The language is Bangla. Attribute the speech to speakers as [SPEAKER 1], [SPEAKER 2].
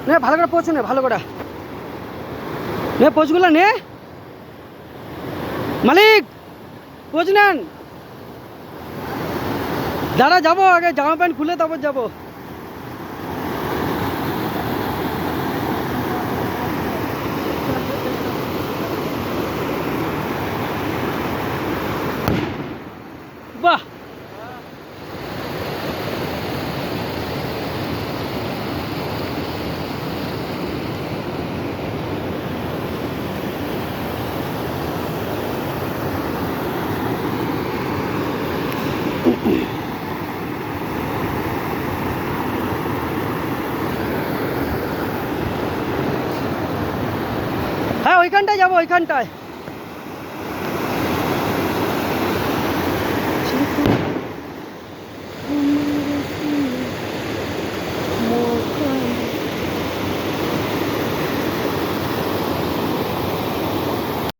[SPEAKER 1] নে ভালো করে পৌঁছে নে, ভালো করে নে পোচগুলো নে মালিক, পোচ নেন। দাঁড়া যাবো, আগে জামা প্যান্ট খুলে তারপর যাবো। বাহ, হ্যাঁ ওইখানটায় যাবো, ওইখানটায়।